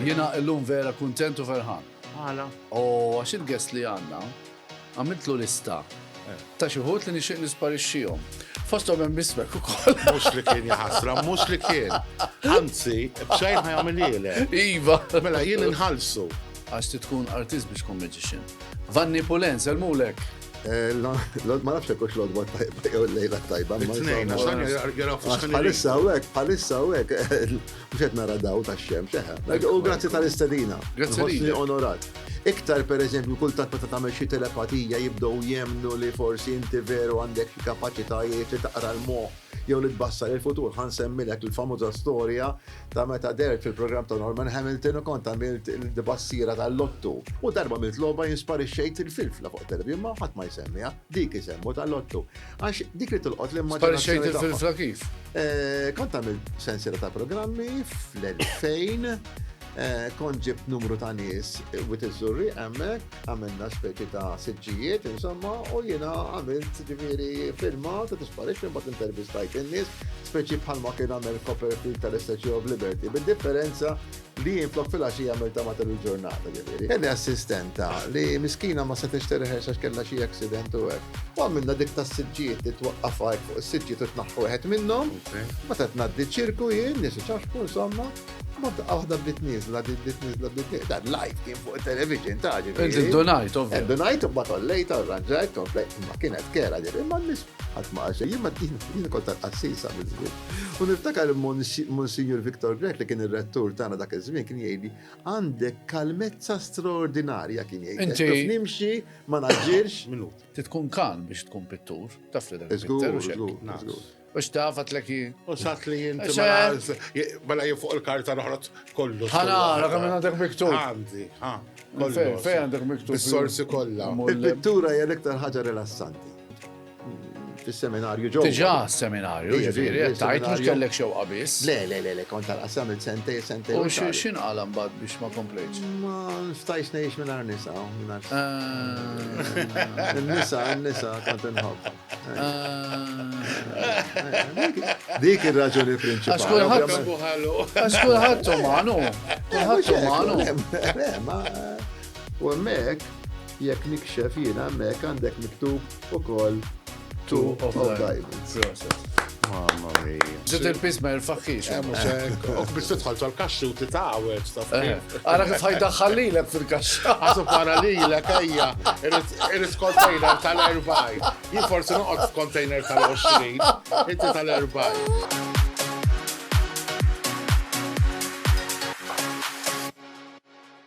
Jena illum vera kuntent u ferħan. Għala. Għax il-guest li għanna, għamiltlu lista ta' xuħut li nixieq nisparixxihom. Fostom hemm bismek ukoll. Mux li kien jaħasra, mux li kien. Anzi, bxajn ħajamilile. Iva. Mela jien inħalsu. Għax tkun artist biex tkun magician. Vanni Pulen, selmulek. Ma nafx kux l-odba tajba, jew l-lejla tajba. It-tnejn, għaxan jaraw fuxħan. Palissa u għek, mux għet naradaw ta' xem, ċeħa. U grazzi tal-istadina. Grazzi lilek. Onorat. Iktar, per eżempju, kultant meta tagħmel xi telepatija jibdew jemnu li forsi inti veru għandek xi kapaċitajiet li taqra l-moħħ jew li tbassar il-futur. Ħan semmilek il-famuża storja ta' meta dert fil-programm ta' Norman Hamilton u kont għamilt il-bassira tal-lottu. U darba milt logħba jinsparixxejt il-filfla fuq televizjon ma ħadd ma jsemmiha, dik isemmu tal-lottu. Għax dik li tilqot l-immaġinazzjoni. Sparixxejt il-filfla kif? Kont għamilt sensiela ta' programmi fl-2000. Kont ġibt numru ta' nies wit iż-żurri hemmhekk, għamilna speċi ta' siġġijiet, insomma, u jiena għamilt ġifieri filma ta' tisparix imbagħad intervistajt in-nies, speċi bħalma kien għamel Copperfield tal-Statue of Liberty, bid-differenza li jinflok fil-għaxija għamilta matul il-ġurnata ġifieri. Kelli assistenta li miskina ma setix terħex għax kellha xi accident u hekk. U għamilna dik tas-siġġijiet li twaqqafha fuq is-siġġiet u tnaħħu wieħed minnhom, meta tngħaddi ċirku jien, nies iċaxku insomma. Ma għahda bdiet nizla, dan live kien fuq il-television ta' ġifieri. Inti donajt, ovvja. Donajt u battollejt, arranġajt, komplejt, ma kienet kera ġifieri, ma nis ħatma għaxa, jien kont tal-qassisa mill-żmien. U niftakar Monsignor Victor Grek li kien ir-rettur tagħna dak iż-żmien kien jgħidli għandek kalmezza straordinarja kien jgħid. Kif nimxi ma naġġirx. Minut. Titkun kan biex tkun pittur, taf li dak Żgur, pittur żgur. Ux tafat l-ki. U sat li jinti mela fuq il-karta noħrot kollu. ħana, rakam għandek miktub. Għandi, Fej għandek miktub. Bis-sorsi kollha. Il-pittura hija l-iktar ħaġa rilassanti. Fis-seminarju ġo. Tiġa seminarju, ġifieri, tajt mux kellek xewqa biss. Le, kont tal-qasam il-sentej. U xin għalam bad biex ma komplejċ? Ma nftajx nejx minn nisa. Nisa, kont nħobb. Dik ir-raġuni prinċipali. Għax kulħadd umanu. Kulħadd umanu. U hemmhekk jekk nikxef jiena hemmhekk għandek miktub ukoll Two of Diamonds. Mamma mia. Ġet il-pis ma jirfaħħix. Ok, biex tidħol tal-kaxxu titgħawed taf kif. Għara kif ħajdaħħallilek fil-kaxxa. Għasu para lilek ejja, irid container tal-40. Jien forsi noqgħod f'container tal-20, inti tal-40.